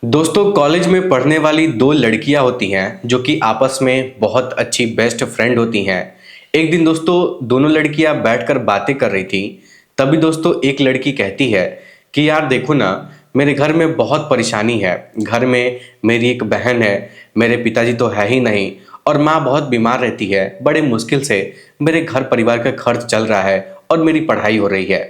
दोस्तों कॉलेज में पढ़ने वाली दो लड़कियां होती हैं जो कि आपस में बहुत अच्छी बेस्ट फ्रेंड होती हैं। एक दिन दोस्तों दोनों लड़कियां बैठकर बातें कर रही थी। तभी दोस्तों एक लड़की कहती है कि यार देखो ना, मेरे घर में बहुत परेशानी है। घर में मेरी एक बहन है, मेरे पिताजी तो है ही नहीं और माँ बहुत बीमार रहती है। बड़े मुश्किल से मेरे घर परिवार का खर्च चल रहा है और मेरी पढ़ाई हो रही है।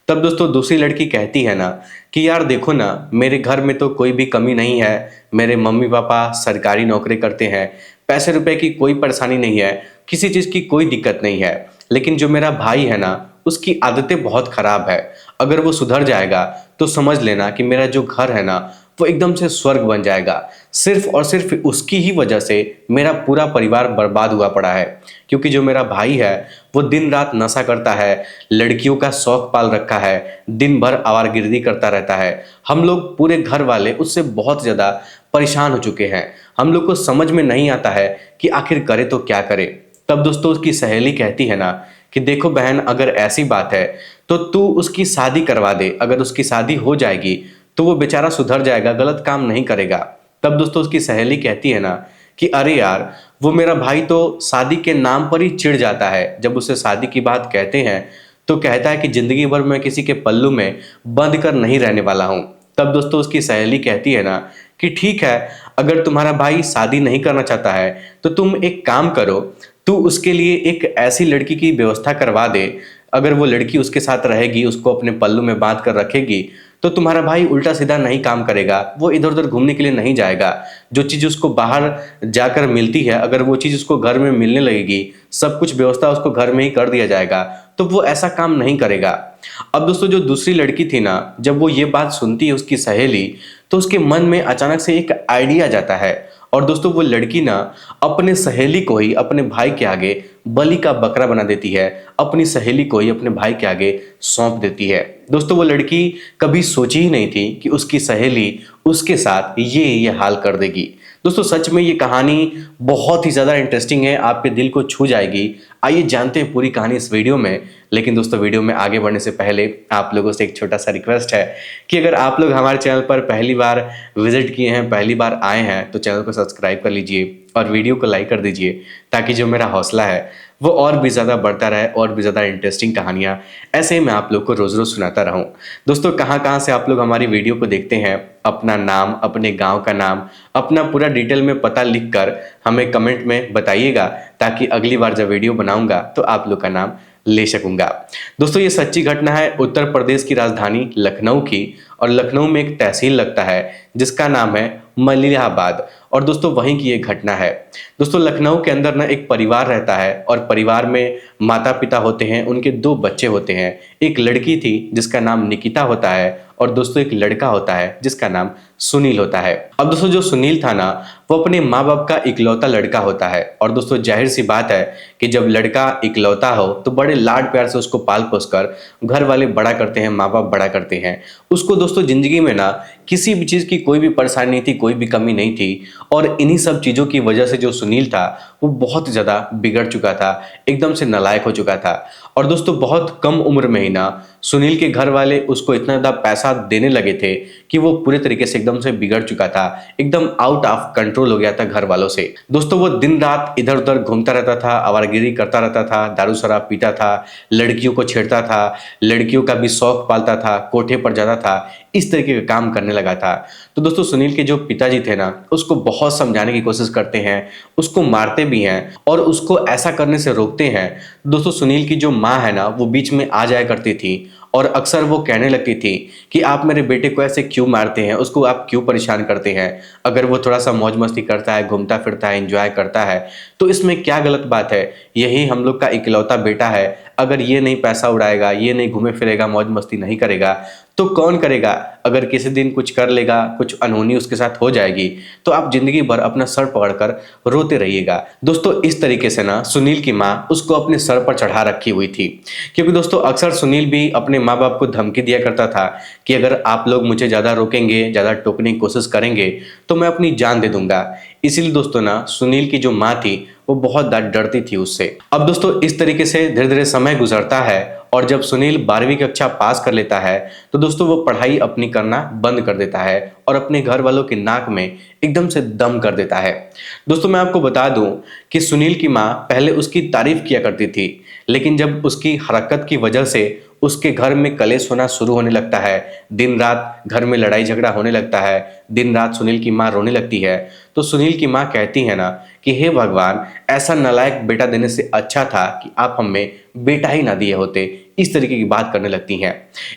तब दोस्तों दूसरी लड़की कहती है ना कि यार देखो ना, मेरे घर में तो कोई भी कमी नहीं है। मेरे मम्मी पापा सरकारी नौकरी करते हैं, पैसे रुपए की कोई परेशानी नहीं है, किसी चीज़ की कोई दिक्कत नहीं है। लेकिन जो मेरा भाई है ना, उसकी आदतें बहुत खराब है। अगर वो सुधर जाएगा तो समझ लेना कि मेरा जो घर है ना, वो एकदम से स्वर्ग बन जाएगा। सिर्फ और सिर्फ उसकी ही वजह से मेरा पूरा परिवार बर्बाद हुआ पड़ा है। क्योंकि जो मेरा भाई है वो दिन रात नशा करता है, लड़कियों का शौक पाल रखा है, दिन भर आवारगिर्दी करता रहता है। हम लोग पूरे घर वाले उससे बहुत ज़्यादा परेशान हो चुके हैं। हम लोग को समझ में नहीं आता है कि आखिर करे तो क्या करे। तब दोस्तों उसकी सहेली कहती है ना कि देखो बहन, अगर ऐसी बात है तो तू उसकी शादी करवा दे। अगर उसकी शादी हो जाएगी तो वो बेचारा सुधर जाएगा, गलत काम नहीं करेगा। तब दोस्तों उसकी सहेली कहती है ना कि अरे यार, वो मेरा भाई तो शादी के नाम पर ही चिढ़ जाता है। जब उसे शादी की बात कहते हैं तो कहता है कि जिंदगी भर मैं किसी के पल्लू में बंध कर नहीं रहने वाला हूँ। तब दोस्तों उसकी सहेली कहती है ना कि ठीक है, अगर तुम्हारा भाई शादी नहीं करना चाहता है तो तुम एक काम करो, तू उसके लिए एक ऐसी लड़की की व्यवस्था करवा दे। अगर वो लड़की उसके साथ रहेगी, उसको अपने पल्लू में बांध कर रखेगी, तो तुम्हारा भाई उल्टा सीधा नहीं काम करेगा। वो इधर उधर घूमने के लिए नहीं जाएगा। जो चीज़ उसको बाहर जाकर मिलती है, अगर वो चीज़ उसको घर में मिलने लगेगी, सब कुछ व्यवस्था उसको घर में ही कर दिया जाएगा, तो वो ऐसा काम नहीं करेगा। अब दोस्तों जो दूसरी लड़की थी ना, जब वो ये बात सुनती है उसकी सहेली, तो उसके मन में अचानक से एक आइडिया जाता है। और दोस्तों वो लड़की ना अपने सहेली को ही अपने भाई के आगे बलि का बकरा बना देती है, अपनी सहेली को ही अपने भाई के आगे सौंप देती है। दोस्तों वो लड़की कभी सोची ही नहीं थी कि उसकी सहेली उसके साथ ये हाल कर देगी। दोस्तों सच में ये कहानी बहुत ही ज़्यादा इंटरेस्टिंग है, आपके दिल को छू जाएगी। आइए जानते हैं पूरी कहानी इस वीडियो में। लेकिन दोस्तों वीडियो में आगे बढ़ने से पहले आप लोगों से एक छोटा सा रिक्वेस्ट है कि अगर आप लोग हमारे चैनल पर पहली बार विजिट किए हैं, पहली बार आए हैं, तो चैनल को सब्सक्राइब कर लीजिए और वीडियो को लाइक कर दीजिए, ताकि जो मेरा हौसला है वो और भी ज़्यादा बढ़ता रहे और भी ज़्यादा इंटरेस्टिंग कहानियाँ ऐसे ही मैं आप लोग को रोज़ रोज़ सुनाता रहूँ। दोस्तों कहाँ कहाँ से आप लोग हमारी वीडियो को देखते हैं, अपना नाम, अपने गांव का नाम, अपना पूरा डिटेल में पता लिखकर हमें कमेंट में बताइएगा, ताकि अगली बार जब वीडियो बनाऊंगा तो आप लोग का नाम ले सकूंगा। दोस्तों ये सच्ची घटना है उत्तर प्रदेश की राजधानी लखनऊ की। और लखनऊ में एक तहसील लगता है जिसका नाम है मलिहाबाद। और दोस्तों वहीं की ये घटना है। दोस्तों लखनऊ के अंदर ना एक परिवार रहता है और परिवार में माता पिता होते हैं, उनके दो बच्चे होते हैं। एक लड़की थी जिसका नाम निकिता होता है और दोस्तों एक लड़का होता है जिसका नाम सुनील होता है। अब दोस्तों जो सुनील था ना, वो अपने माँ बाप का इकलौता लड़का होता है। और दोस्तों जाहिर सी बात है कि जब लड़का इकलौता हो तो बड़े लाड प्यार से उसको पाल पोस कर घर वाले बड़ा करते हैं, माँ बाप बड़ा करते हैं उसको। दोस्तों जिंदगी में ना किसी भी चीज़ की कोई भी परेशानी नहीं थी, कोई भी कमी नहीं थी। और इन्हीं सब चीज़ों की वजह से जो सुनील था वो बहुत ज़्यादा बिगड़ चुका था, एकदम से नालायक हो चुका था। और दोस्तों बहुत कम उम्र में ही ना सुनील के घर वाले उसको इतना ज़्यादा पैसा देने लगे थे कि वो पूरे तरीके से एकदम से बिगड़ चुका था, एकदम आउट ऑफ कंट्रोल हो गया था घर वालों से। दोस्तों वो दिन रात इधर उधर घूमता रहता था, आवारगिरी करता रहता था, दारू शराब पीता था, लड़कियों को छेड़ता था, लड़कियों का भी शौक पालता था, कोठे पर जाता था, इस तरीके का काम करने लगा था। तो दोस्तों सुनील के जो पिताजी थे ना, उसको बहुत समझाने की कोशिश करते हैं, उसको मारते भी हैं और उसको ऐसा करने से रोकते हैं। दोस्तों सुनील की जो माँ है ना, वो बीच में आ जाया करती थी और अक्सर वो कहने लगती थी कि आप मेरे बेटे को ऐसे क्यों मारते हैं, उसको आप क्यों परेशान करते हैं। अगर वो थोड़ा सा मौज मस्ती करता है, घूमता फिरता है, एंजॉय करता है, तो इसमें क्या गलत बात है। यही हम लोग का इकलौता बेटा है, अगर ये नहीं पैसा उड़ाएगा, ये नहीं घूमे फिरेगा, मौज मस्ती नहीं करेगा, तो कौन करेगा। अगर किसी दिन कुछ कर लेगा, कुछ अनहोनी उसके साथ हो जाएगी, तो आप जिंदगी भर अपना सर पकड़कर रोते रहिएगा। दोस्तों इस तरीके से ना सुनील की माँ उसको अपने सर पर चढ़ा रखी हुई थी। क्योंकि दोस्तों अक्सर सुनील भी अपने माँ बाप को धमकी दिया करता था कि अगर आप लोग मुझे ज़्यादा रोकेंगे, ज़्यादा टोकने की कोशिश करेंगे, तो मैं अपनी जान दे दूंगा। इसीलिए दोस्तों ना सुनील की जो माँ थी वो बहुत डरती थी उससे। अब दोस्तों इस तरीके से धीरे धीरे समय गुजरता है और जब सुनील 12वीं कक्षा पास कर लेता है तो दोस्तों वो पढ़ाई अपनी करना बंद कर देता है और अपने घर वालों की नाक में एकदम से दम कर देता है। दोस्तों मैं आपको बता दूं कि सुनील की माँ पहले उसकी तारीफ किया करती थी, लेकिन जब उसकी हरकत की वजह से उसके घर में कलेश होना शुरू होने लगता है, दिन रात घर में लड़ाई झगड़ा होने लगता है, दिन रात सुनील की माँ रोने लगती है, तो सुनील की माँ कहती है ना कि हे भगवान, ऐसा नालायक बेटा देने से अच्छा था कि आप हमें बेटा ही ना दिए होते। इस तरीके की बात करने लगती हैं।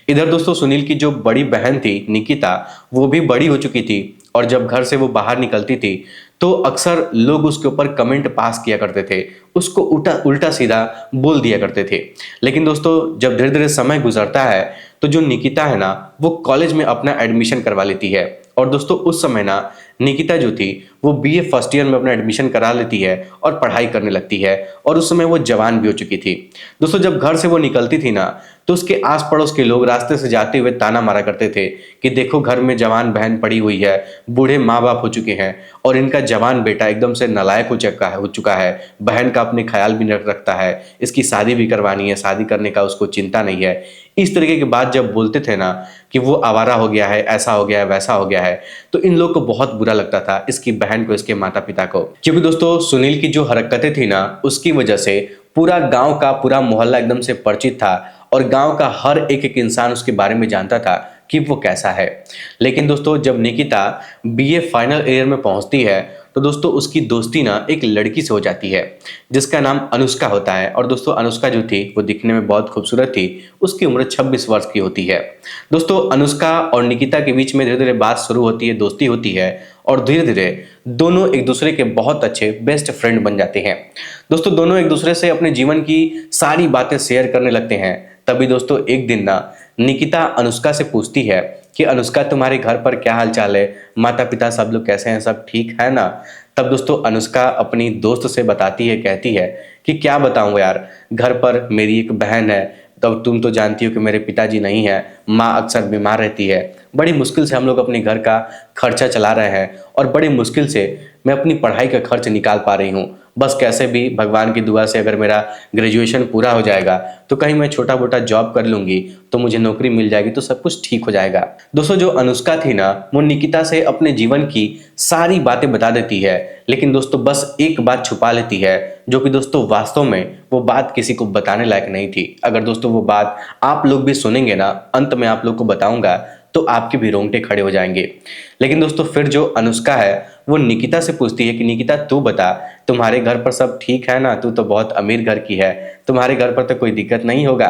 इधर दोस्तों सुनील की जो बड़ी बहन थी निकिता, वो भी बड़ी हो चुकी थी और जब घर से वो बाहर निकलती थी तो अक्सर लोग उसके ऊपर कमेंट पास किया करते थे, उसको उल्टा उल्टा सीधा बोल दिया करते थे। लेकिन दोस्तों जब धीरे धीरे समय गुजरता है तो जो निकिता है ना वो कॉलेज में अपना एडमिशन करवा लेती है। और दोस्तों उस समय ना निकिता जो थी वो बीए फर्स्ट ईयर में अपना एडमिशन करा लेती है और पढ़ाई करने लगती है, और उस समय वो जवान भी हो चुकी थी। दोस्तों जब घर से वो निकलती थी ना तो उसके आस पड़ोस के लोग रास्ते से जाते हुए ताना मारा करते थे कि देखो घर में जवान बहन पड़ी हुई है, बूढ़े माँ बाप हो चुके हैं और इनका जवान बेटा एकदम से नालायक हो चुका है, बहन का अपने ख्याल भी नहीं रखता है, इसकी शादी भी करवानी है, शादी करने का उसको चिंता नहीं है। इस तरीके की बात जब बोलते थे ना कि वो आवारा हो गया है, ऐसा हो गया है, वैसा हो गया है, तो इन लोग को बहुत बुरा लगता था, इसकी बहन को, इसके माता पिता को। क्योंकि दोस्तों सुनील की जो हरकतें थी ना उसकी वजह से पूरा गांव का पूरा मोहल्ला एकदम से परिचित था और गांव का हर एक एक इंसान उसके बारे में जानता था कि वो कैसा है। लेकिन दोस्तों जब निकिता बीए फाइनल ईयर में पहुंचती है तो दोस्तों उसकी दोस्ती ना एक लड़की से हो जाती है जिसका नाम अनुष्का होता है। और दोस्तों अनुष्का जो थी वो दिखने में बहुत खूबसूरत थी, उसकी उम्र 26 वर्ष की होती है। दोस्तों अनुष्का और निकिता के बीच में धीरे धीरे बात शुरू होती है, दोस्ती होती है और धीरे धीरे दोनों एक दूसरे के बहुत अच्छे बेस्ट फ्रेंड बन जाते हैं। दोस्तों दोनों एक दूसरे से अपने जीवन की सारी बातें शेयर करने लगते हैं। तभी दोस्तों एक दिन ना निकिता अनुष्का से पूछती है कि अनुष्का तुम्हारे घर पर क्या हाल चाल है, माता पिता सब लोग कैसे हैं, सब ठीक है ना। तब दोस्तों अनुष्का अपनी दोस्त से बताती है, कहती है कि क्या बताऊं यार, घर पर मेरी एक बहन है, तब तुम तो जानती हो कि मेरे पिताजी नहीं है, माँ अक्सर बीमार रहती है, बड़ी मुश्किल से हम लोग अपने घर का खर्चा चला रहे हैं और बड़ी मुश्किल से मैं अपनी पढ़ाई का खर्च निकाल पा रही हूँ। बस कैसे भी भगवान की दुआ से अगर मेरा ग्रेजुएशन पूरा हो जाएगा तो कहीं मैं छोटा मोटा जॉब कर लूंगी तो मुझे नौकरी मिल जाएगी तो सब कुछ ठीक हो जाएगा। दोस्तों जो अनुष्का थी ना वो निकिता से अपने जीवन की सारी बातें बता देती है, लेकिन दोस्तों बस एक बात छुपा लेती है जो कि दोस्तों वास्तव में वो बात किसी को बताने लायक नहीं थी। अगर दोस्तों वो बात आप लोग भी सुनेंगे ना, अंत में आप लोग को बताऊंगा तो आपके भी रोंगटे खड़े हो जाएंगे। लेकिन दोस्तों फिर जो अनुष्का है वो निकिता से पूछती है कि निकिता तू बता, तुम्हारे घर पर सब ठीक है ना, तू तो बहुत अमीर घर की है, तुम्हारे घर पर तो कोई दिक्कत नहीं होगा।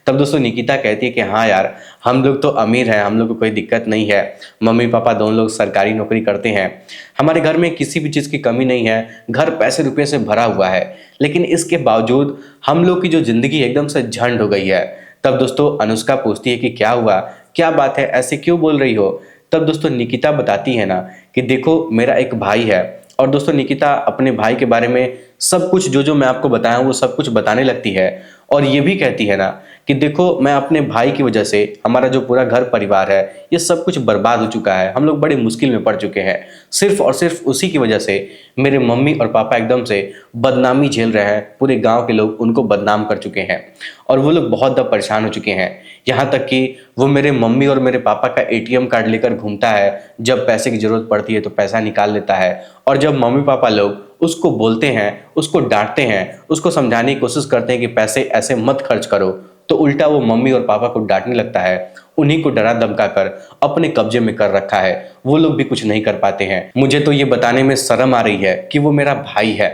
तब दोस्तों निकिता कहती है कि हाँ यार, हम लोग तो अमीर हैं, हम लोग को कोई दिक्कत नहीं है, मम्मी पापा दोनों लोग सरकारी नौकरी करते हैं, हमारे घर में किसी भी चीज़ की कमी नहीं है, घर पैसे रुपये से भरा हुआ है, लेकिन इसके बावजूद हम लोग की जो जिंदगी एकदम से झंड हो गई है। तब दोस्तों अनुष्का पूछती है कि क्या हुआ, क्या बात है, ऐसे क्यों बोल रही हो। तब दोस्तों निकिता बताती है ना कि देखो मेरा एक भाई है, और दोस्तों निकिता अपने भाई के बारे में सब कुछ जो जो मैं आपको बताया वो सब कुछ बताने लगती है और ये भी कहती है ना कि देखो मैं अपने भाई की वजह से हमारा जो पूरा घर परिवार है ये सब कुछ बर्बाद हो चुका है, हम लोग बड़े मुश्किल में पड़ चुके हैं, सिर्फ और सिर्फ उसी की वजह से मेरे मम्मी और पापा एकदम से बदनामी झेल रहे हैं, पूरे गांव के लोग उनको बदनाम कर चुके हैं और वो लोग बहुत ज़्यादा परेशान हो चुके हैं। यहाँ तक कि वो मेरे मम्मी और मेरे पापा का एटीएम कार्ड लेकर घूमता है, जब पैसे की जरूरत पड़ती है तो पैसा निकाल लेता है, और जब मम्मी पापा लोग उसको बोलते हैं, उसको डांटते हैं, उसको समझाने की कोशिश करते हैं कि पैसे ऐसे मत खर्च करो, तो उल्टा वो मम्मी और पापा को डांटने लगता है, उन्हीं को डरा धमका कर अपने कब्जे में कर रखा है, वो लोग भी कुछ नहीं कर पाते हैं। मुझे तो ये बताने में शर्म आ रही है कि वो मेरा भाई है।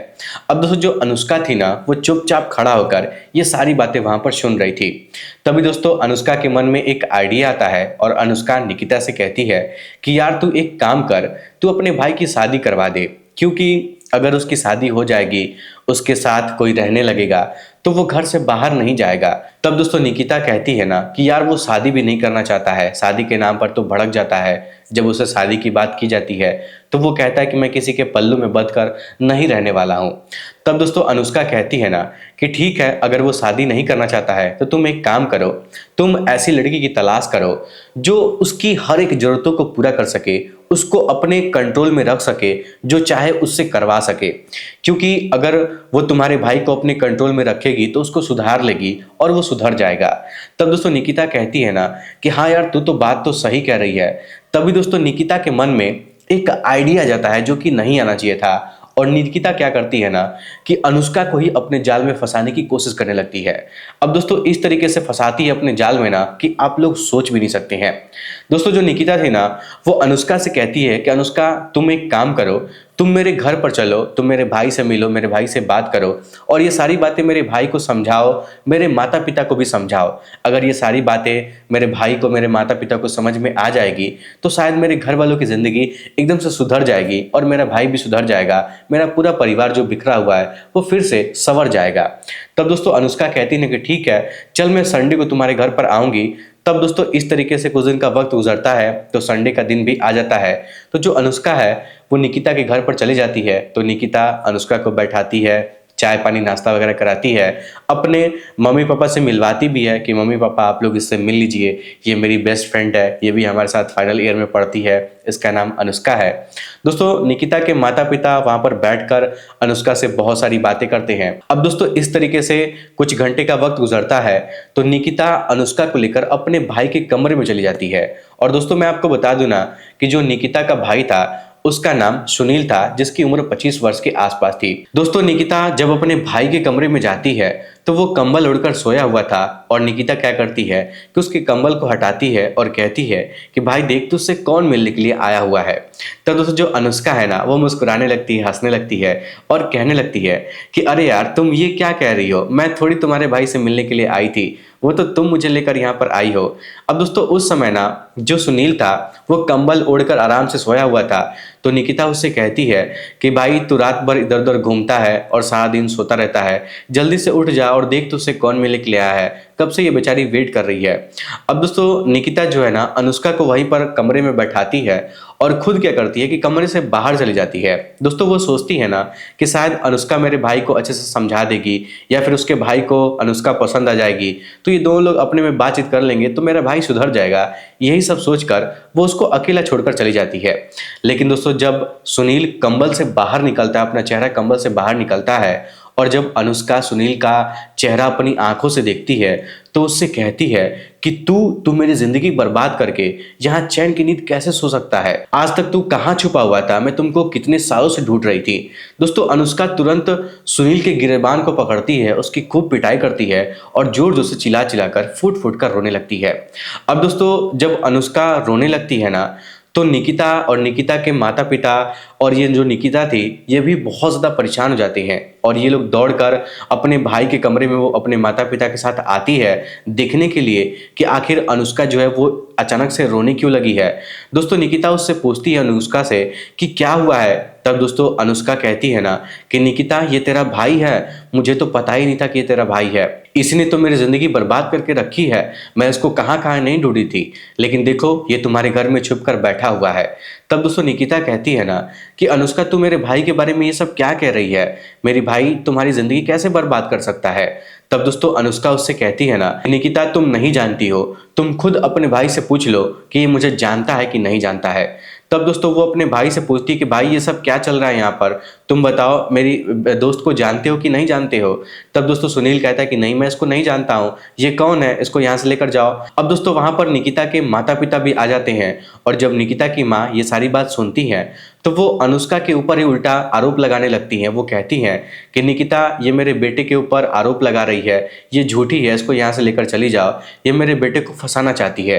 अब दोस्तों जो अनुष्का थी ना वो चुपचाप खड़ा होकर ये सारी बातें वहां पर सुन रही थी। तभी दोस्तों अनुष्का के मन में एक आइडिया आता है और अनुष्का निकिता से कहती है कि यार तू एक काम कर, तू अपने भाई की शादी करवा दे, क्योंकि अगर उसकी शादी हो जाएगी, उसके साथ कोई रहने लगेगा तो वो घर से बाहर नहीं जाएगा। तब दोस्तों निकिता कहती है ना कि यार वो शादी भी नहीं करना चाहता है, शादी के नाम पर तो भड़क जाता है, जब उससे शादी की बात की जाती है तो वो कहता है कि मैं किसी के पल्लू में बंध कर नहीं रहने वाला हूँ। तब दोस्तों अनुष्का कहती है ना कि ठीक है, अगर वो शादी नहीं करना चाहता है तो तुम एक काम करो, तुम ऐसी लड़की की तलाश करो जो उसकी हर एक जरूरतों को पूरा कर सके, उसको अपने कंट्रोल में रख सके, जो चाहे उससे करवा सके। क्योंकि अगर वो तुम्हारे भाई को अपने कंट्रोल में रखेगी तो उसको सुधार लेगी और वो सुधर जाएगा। तब दोस्तों निकिता कहती है ना कि हाँ यार, तू तो बात तो सही कह रही है। तभी दोस्तों निकिता के मन में एक आइडिया जाता है जो कि नहीं आना चाहिए था, और निकिता क्या करती है ना कि अनुष्का को ही अपने जाल में फंसाने की कोशिश करने लगती है। अब दोस्तों इस तरीके से फंसाती है अपने जाल में ना कि आप लोग सोच भी नहीं सकते हैं। दोस्तों जो निकिता थी ना वो अनुष्का से कहती है कि अनुष्का तुम एक काम करो, तुम मेरे घर पर चलो, तुम मेरे भाई से मिलो, मेरे भाई से बात करो और ये सारी बातें मेरे भाई को समझाओ, मेरे माता पिता को भी समझाओ। अगर ये सारी बातें मेरे भाई को, मेरे माता पिता को समझ में आ जाएगी तो शायद मेरे घर वालों की ज़िंदगी एकदम से सुधर जाएगी और मेरा भाई भी सुधर जाएगा, मेरा पूरा परिवार जो बिखरा हुआ है वो फिर से संवर जाएगा। तब दोस्तों अनुष्का कहती है कि ठीक है, चल मैं संडे को तुम्हारे घर पर आऊँगी। तब दोस्तों इस तरीके से कुछ दिन का वक्त गुजरता है तो संडे का दिन भी आ जाता है। तो जो अनुष्का है वो निकिता के घर पर चली जाती है। तो निकिता अनुष्का को बैठाती है, चाय पानी नाश्ता वगैरह कराती है, अपने मम्मी पापा से मिलवाती भी है कि मम्मी पापा आप लोग इससे मिल लीजिए, ये मेरी बेस्ट फ्रेंड है, ये भी हमारे साथ फाइनल ईयर में पढ़ती है, इसका नाम अनुष्का है। दोस्तों निकिता के माता पिता वहां पर बैठकर अनुष्का से बहुत सारी बातें करते हैं। अब दोस्तों इस तरीके से कुछ घंटे का वक्त गुजरता है तो निकिता अनुष्का को लेकर अपने भाई के कमरे में चली जाती है। और दोस्तों मैं आपको बता दूं ना कि जो निकिता का भाई था उसका नाम सुनील था, जिसकी उम्र 25 वर्ष के आसपास थी। दोस्तों निकिता जब अपने भाई के कमरे में जाती है तो वो कंबल उड़कर सोया हुआ था और निकिता क्या करती है कि उसके कंबल को हटाती है और कहती है कि भाई देख तुझसे कौन मिलने के लिए आया हुआ है। तब दोस्तों जो अनुष्का है ना वो मुस्कुराने लगती है, हंसने लगती है और कहने लगती है कि अरे यार तुम ये क्या कह रही हो, मैं थोड़ी तुम्हारे भाई से मिलने के लिए आई थी, वो तो तुम मुझे लेकर यहाँ पर आई हो। अब दोस्तों उस समय ना जो सुनील था वो कंबल ओढ़कर आराम से सोया हुआ था। तो निकिता उससे कहती है कि भाई तू रात भर इधर उधर घूमता है और सारा दिन सोता रहता है, जल्दी से उठ जा और देख तुझसे कौन मिलने के लिए आया है, कब से ये बेचारी वेट कर रही है। अब दोस्तों निकिता जो है ना अनुष्का को वहीं पर कमरे में बैठाती है और खुद क्या करती है कि कमरे से बाहर चली जाती है। दोस्तों वो सोचती है ना कि शायद अनुष्का मेरे भाई को अच्छे से समझा देगी या फिर उसके भाई को अनुष्का पसंद आ जाएगी तो ये दोनों लोग अपने में बातचीत कर लेंगे तो मेरा भाई सुधर जाएगा। यही सब सोचकर वो उसको अकेला छोड़कर चली जाती है। लेकिन दोस्तों जब सुनील कंबल से बाहर निकलता है, अपना चेहरा कंबल से बाहर निकलता है और जब अनुष्का सुनील का चेहरा अपनी आंखों से देखती है तो उससे कहती है कि तू मेरी जिंदगी बर्बाद करके यहाँ चैन की नींद कैसे सो सकता है, आज तक तू कहाँ छुपा हुआ था, मैं तुमको कितने सालों से ढूंढ रही थी। दोस्तों अनुष्का तुरंत सुनील के गिरेबान को पकड़ती है, उसकी खूब पिटाई करती है और जोर जोर से चिल्ला चिल्लाकर फूट फूट कर रोने लगती है। अब दोस्तों जब अनुष्का रोने लगती है ना तो निकिता और निकिता के माता पिता और ये जो निकिता थी ये भी बहुत ज़्यादा परेशान हो जाते हैं और ये लोग दौड़कर अपने भाई के कमरे में वो अपने माता पिता के साथ आती है देखने के लिए कि आखिर अनुष्का जो है वो अचानक से रोने क्यों लगी है। दोस्तों निकिता उससे पूछती है अनुष्का से कि क्या हुआ है। तब दोस्तों अनुष्का कहती है ना कि निकिता ये तेरा भाई है, मुझे तो पता ही नहीं था कि ये तेरा भाई है, इसने तो मेरी जिंदगी बर्बाद करके रखी है, मैं इसको कहाँ कहाँ नहीं ढूंढी थी, लेकिन देखो ये तुम्हारे घर में छुप कर बैठा हुआ है। तब दोस्तों निकिता कहती है ना कि अनुष्का तू मेरे भाई के बारे में ये सब क्या कह रही है, मेरी भाई तुम्हारी जिंदगी कैसे बर्बाद कर सकता है। तब दोस्तों अनुष्का उससे कहती है ना निकिता तुम नहीं जानती हो, तुम खुद अपने भाई से पूछ लो कि ये मुझे जानता है कि नहीं जानता है। तब दोस्तों वो अपने भाई से पूछती है कि भाई ये सब क्या चल रहा है यहाँ पर, तुम बताओ मेरी दोस्त को जानते हो कि नहीं जानते हो। तब दोस्तों सुनील कहता है कि नहीं मैं इसको नहीं जानता हूँ, ये कौन है, इसको यहाँ से लेकर जाओ। अब दोस्तों वहां पर निकिता के माता पिता भी आ जाते हैं और जब निकिता की माँ ये सारी बात सुनती है तो वो अनुष्का के ऊपर ही उल्टा आरोप लगाने लगती हैं। वो कहती हैं कि निकिता ये मेरे बेटे के ऊपर आरोप लगा रही है, ये झूठी है, इसको यहाँ से लेकर चली जाओ, ये मेरे बेटे को फंसाना चाहती है।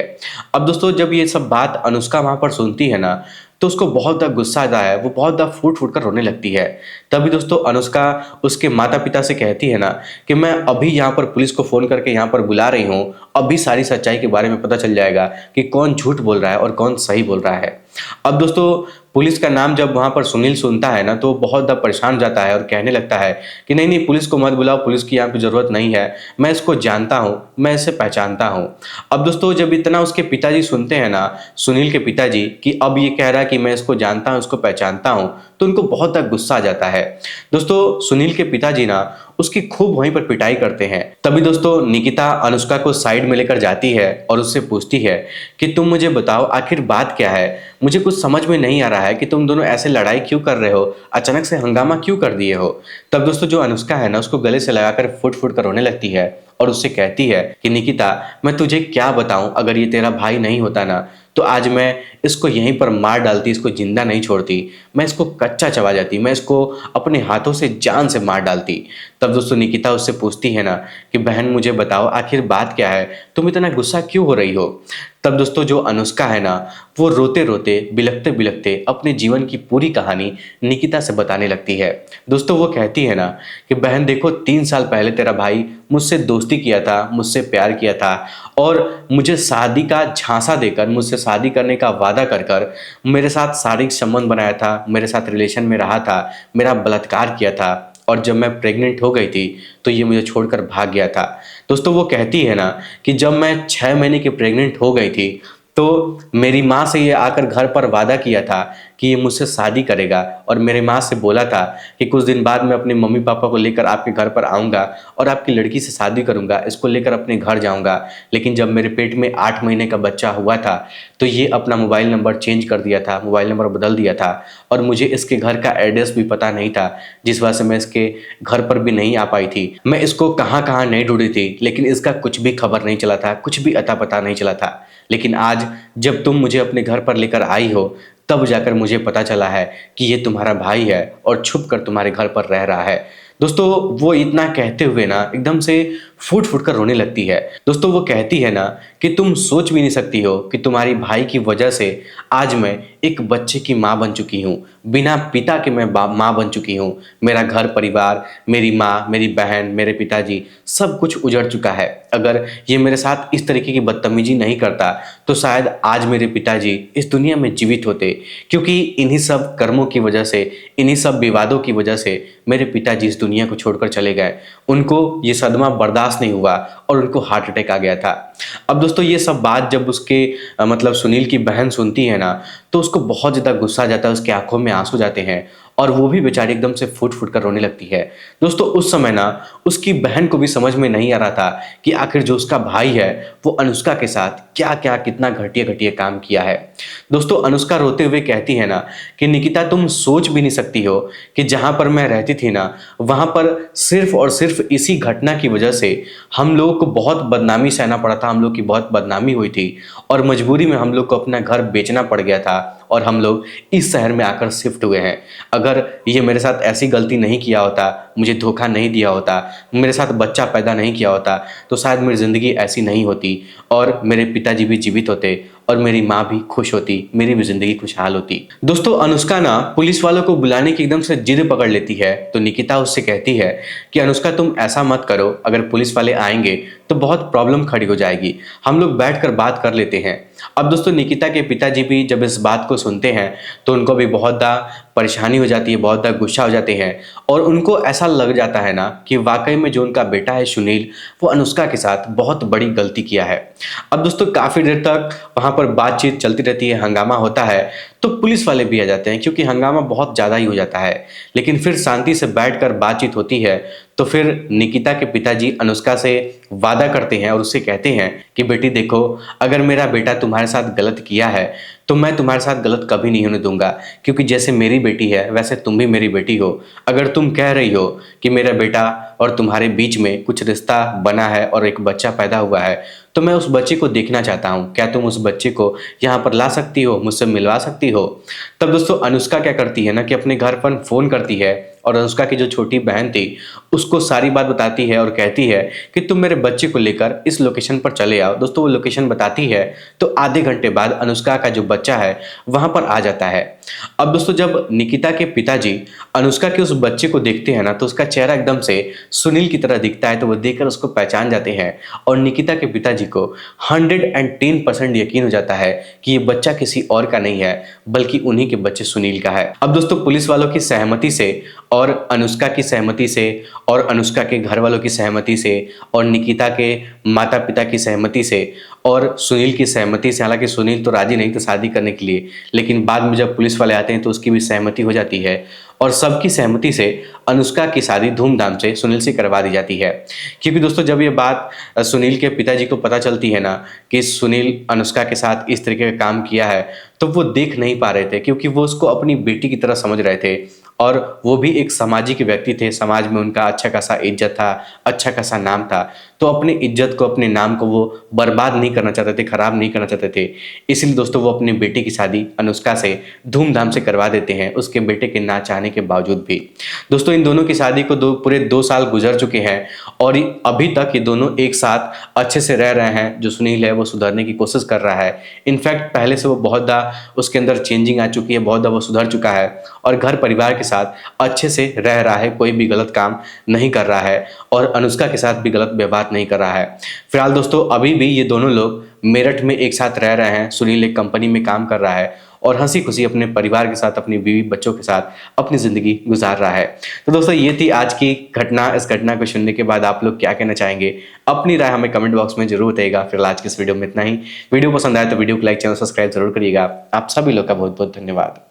अब दोस्तों जब ये सब बात अनुष्का वहां पर सुनती है ना तो उसको बहुत ज़्यादा गुस्सा आता है, वो बहुत ज़्यादा फूट फूट कर रोने लगती है। तभी दोस्तों अनुष्का उसके माता पिता से कहती है ना कि मैं अभी यहाँ पर पुलिस को फ़ोन करके यहाँ पर बुला रही हूँ, अभी सारी सच्चाई के बारे में पता चल जाएगा कि कौन झूठ बोल रहा है और कौन सही बोल रहा है। अब दोस्तों पुलिस का नाम जब वहाँ पर सुनील सुनता है ना तो बहुत ज़्यादा परेशान हो जाता है और कहने लगता है कि नहीं नहीं, पुलिस को मत बुलाओ, पुलिस की यहाँ पे ज़रूरत नहीं है, मैं इसको जानता हूँ, मैं इसे पहचानता हूँ। अब दोस्तों जब इतना उसके पिताजी सुनते हैं ना, सुनील के पिताजी, कि अब ये कह रहा है कि मैं इसको जानता हूँ, इसको पहचानता हूँ, तो उनको बहुत ज़्यादा गुस्सा आ जाता है। दोस्तों सुनील के पिताजी ना उसकी खूब वहीं पर पिटाई करते हैं। तभी दोस्तों निकिता अनुष्का को साइड में लेकर जाती है और उससे पूछती है कि तुम मुझे बताओ आखिर बात क्या है, मुझे कुछ समझ में नहीं आ रहा है कि तुम दोनों ऐसे लड़ाई क्यों कर रहे हो, अचानक से हंगामा क्यों कर दिए हो। तब दोस्तों जो अनुष्का है ना उसको गले से लगाकर फुट फुट कर रोने लगती है और उससे कहती है कि निकिता मैं तुझे क्या बताऊं, अगर ये तेरा भाई नहीं होता ना तो आज मैं इसको यहीं पर मार डालती, इसको जिंदा नहीं छोड़ती, मैं इसको कच्चा चबा जाती, मैं इसको अपने हाथों से जान से मार डालती। तब दोस्तों निकिता उससे पूछती है ना कि बहन मुझे बताओ आखिर बात क्या है, तुम इतना गुस्सा क्यों हो रही हो। तब दोस्तों जो अनुष्का है ना वो रोते रोते बिलखते बिलखते अपने जीवन की पूरी कहानी निकिता से बताने लगती है। दोस्तों वो कहती है ना कि बहन देखो 3 साल पहले तेरा भाई मुझसे दोस्ती किया था, मुझसे प्यार किया था और मुझे शादी का झांसा देकर, मुझसे शादी करने का वादा कर कर मेरे साथ शारीरिक संबंध बनाया था, मेरे साथ रिलेशन में रहा था, मेरा बलात्कार किया था और जब मैं प्रेग्नेंट हो गई थी तो ये मुझे छोड़कर भाग गया था। दोस्तों वो कहती है ना कि जब मैं 6 महीने की प्रेग्नेंट हो गई थी तो मेरी माँ से ये आकर घर पर वादा किया था कि ये मुझसे शादी करेगा और मेरी माँ से बोला था कि कुछ दिन बाद मैं अपने मम्मी पापा को लेकर आपके घर पर आऊँगा और आपकी लड़की से शादी करूँगा, इसको लेकर अपने घर जाऊँगा। लेकिन जब मेरे पेट में 8 महीने का बच्चा हुआ था तो ये अपना मोबाइल नंबर चेंज कर दिया था, मोबाइल नंबर बदल दिया था और मुझे इसके घर का एड्रेस भी पता नहीं था, जिस वजह से मैं इसके घर पर भी नहीं आ पाई थी। मैं इसको कहाँ कहाँ नहीं ढूंढी थी लेकिन इसका कुछ भी खबर नहीं चला था, कुछ भी अता पता नहीं चला था। लेकिन आज जब तुम मुझे अपने घर पर लेकर आई हो तब जाकर मुझे पता चला है कि ये तुम्हारा भाई है और छुप कर तुम्हारे घर पर रह रहा है। दोस्तों वो इतना कहते हुए ना एकदम से फूट फूट कर रोने लगती है। दोस्तों वो कहती है ना कि तुम सोच भी नहीं सकती हो कि तुम्हारी भाई की वजह से आज मैं एक बच्चे की माँ बन चुकी हूँ, बिना पिता के मैं माँ बन चुकी हूँ। मेरा घर परिवार, मेरी माँ, मेरी बहन, मेरे पिताजी सब कुछ उजड़ चुका है। अगर ये मेरे साथ इस तरीके की बदतमीजी नहीं करता तो शायद आज मेरे पिताजी इस दुनिया में जीवित होते, क्योंकि इन्हीं सब कर्मों की वजह से, इन्हीं सब विवादों की वजह से मेरे पिताजी इस दुनिया को छोड़कर चले गए। उनको ये सदमा बर्दाश्त नहीं हुआ और उनको हार्ट अटैक आ गया था। अब दोस्तों ये सब बात जब उसके मतलब सुनील की बहन सुनती है ना तो उसको बहुत ज़्यादा गुस्सा आ जाता है, उसकी आंखों में आंसू जाते हैं और वो भी बेचारी एकदम से फूट फूट कर रोने लगती है। दोस्तों उस समय ना उसकी बहन को भी समझ में नहीं आ रहा था कि आखिर जो उसका भाई है वो अनुष्का के साथ क्या क्या कितना घटिया घटिया काम किया है। दोस्तों अनुष्का रोते हुए कहती है ना कि निकिता तुम सोच भी नहीं सकती हो कि जहां पर मैं रहती थी ना वहां पर सिर्फ और सिर्फ इसी घटना की वजह से हम लोगों को बहुत बदनामी सहना पड़ा था, हम लोग की बहुत बदनामी हुई थी और मजबूरी में हम लोग को अपना घर बेचना पड़ गया था और हम लोग इस शहर में आकर शिफ्ट हुए हैं। अगर ये मेरे साथ ऐसी गलती नहीं किया होता, मुझे धोखा नहीं दिया होता, मेरे साथ बच्चा पैदा नहीं किया होता तो शायद मेरी ज़िंदगी ऐसी नहीं होती और मेरे पिताजी भी जीवित होते और मेरी माँ भी खुश होती, मेरी भी ज़िंदगी खुशहाल होती। दोस्तों अनुष्का ना पुलिस वालों को बुलाने की एकदम से जिद पकड़ लेती है तो निकिता उससे कहती है कि अनुष्का तुम ऐसा मत करो, अगर पुलिस वाले आएंगे तो बहुत प्रॉब्लम खड़ी हो जाएगी, हम लोग बैठकर बात कर लेते हैं। अब दोस्तों निकिता के पिताजी भी जब इस बात को सुनते हैं तो उनको भी बहुत ज़्यादा परेशानी हो जाती है, बहुत ज़्यादा गुस्सा हो जाते हैं और उनको ऐसा लग जाता है ना कि वाकई में जो उनका बेटा है सुनील वो अनुष्का के साथ बहुत बड़ी गलती किया है। अब दोस्तों काफ़ी देर तक वहाँ पर बातचीत चलती रहती है, हंगामा होता है तो पुलिस वाले भी आ जाते हैं क्योंकि हंगामा बहुत ज़्यादा ही हो जाता है। लेकिन फिर शांति से बैठकर बातचीत होती है तो फिर निकिता के पिताजी अनुष्का से वादा करते हैं और उससे कहते हैं कि बेटी देखो, अगर मेरा बेटा तुम्हारे साथ गलत किया है तो मैं तुम्हारे साथ गलत कभी नहीं होने दूंगा, क्योंकि जैसे मेरी बेटी है वैसे तुम भी मेरी बेटी हो। अगर तुम कह रही हो कि मेरा बेटा और तुम्हारे बीच में कुछ रिश्ता बना है और एक बच्चा पैदा हुआ है तो मैं उस बच्चे को देखना चाहता हूँ, क्या तुम उस बच्चे को यहाँ पर ला सकती हो, मुझसे मिलवा सकती हो। तब दोस्तों अनुष्का क्या करती है ना कि अपने घर पर फ़ोन करती है और अनुष्का की जो छोटी बहन थी उसको सारी बात बताती है और कहती है कि तुम मेरे बच्चे को लेकर इस लोकेशन पर चले आओ। दोस्तों वो लोकेशन बताती है तो आधे घंटे बाद अनुष्का का जो बच्चा है वहां पर आ जाता है। अब दोस्तों जब निकिता के पिताजी अनुष्का के उस बच्चे को देखते हैं ना तो उसका चेहरा एकदम से सुनील की तरह दिखता है, तो वो देखकर उसको पहचान जाते हैं और निकिता के पिताजी को 110% यकीन हो जाता है कि ये बच्चा किसी और का नहीं है बल्कि उन्हीं के बच्चे सुनील का है। अब दोस्तों पुलिस वालों की सहमति से और अनुष्का की सहमति से और अनुष्का के घर वालों की सहमति से और निकिता के माता पिता की सहमति से और सुनील की सहमति से, हालांकि सुनील तो राजी नहीं था शादी करने के लिए, लेकिन बाद में जब पुलिस वाले आते हैं तो उसकी भी सहमति हो जाती है और सबकी सहमति से अनुष्का की शादी धूमधाम से सुनील से करवा दी जाती है। क्योंकि दोस्तों जब ये बात सुनील के पिताजी को पता चलती है ना कि सुनील अनुष्का के साथ इस तरीके का काम किया है, तो वो देख नहीं पा रहे थे क्योंकि वो उसको अपनी बेटी की तरह समझ रहे थे और वो भी एक सामाजिक व्यक्ति थे, समाज में उनका अच्छा खासा इज्जत था, अच्छा खासा नाम था, तो अपनी इज्जत को, अपने नाम को वो बर्बाद नहीं करना चाहते थे, खराब नहीं करना चाहते थे। इसलिए दोस्तों वो अपनी बेटी की शादी अनुष्का से धूमधाम से करवा देते हैं, उसके बेटे के ना चाहने के बावजूद भी। दोस्तों इन दोनों की शादी को पूरे 2 साल गुजर चुके हैं और अभी तक ये दोनों एक साथ अच्छे से रह रहे हैं। जो सुनील है वो सुधरने की कोशिश कर रहा है, इनफैक्ट पहले से वो बहुत ज़्यादा उसके अंदर चेंजिंग आ चुकी है, बहुत ज़्यादा वो सुधर चुका है और घर परिवार के साथ अच्छे से रह रहा है, कोई भी गलत काम नहीं कर रहा है और अनुष्का के साथ भी गलत व्यवहार नहीं कर रहा है। फिलहाल दोस्तों अभी भी ये दोनों लोग मेरठ में एक साथ रह रहे हैं। सुनील एक कंपनी में काम कर रहा है और हंसी खुशी अपने परिवार के साथ, अपनी बीवी बच्चों के साथ अपनी ज़िंदगी गुजार रहा है। तो दोस्तों ये थी आज की घटना। इस घटना को सुनने के बाद आप लोग क्या कहना चाहेंगे, अपनी राय हमें कमेंट बॉक्स में जरूर बताइएगा। फिलहाल आज की इस वीडियो में इतना ही। वीडियो पसंद आए तो वीडियो को लाइक, चैनल सब्सक्राइब जरूर करिएगा। आप सभी लोग का बहुत बहुत धन्यवाद।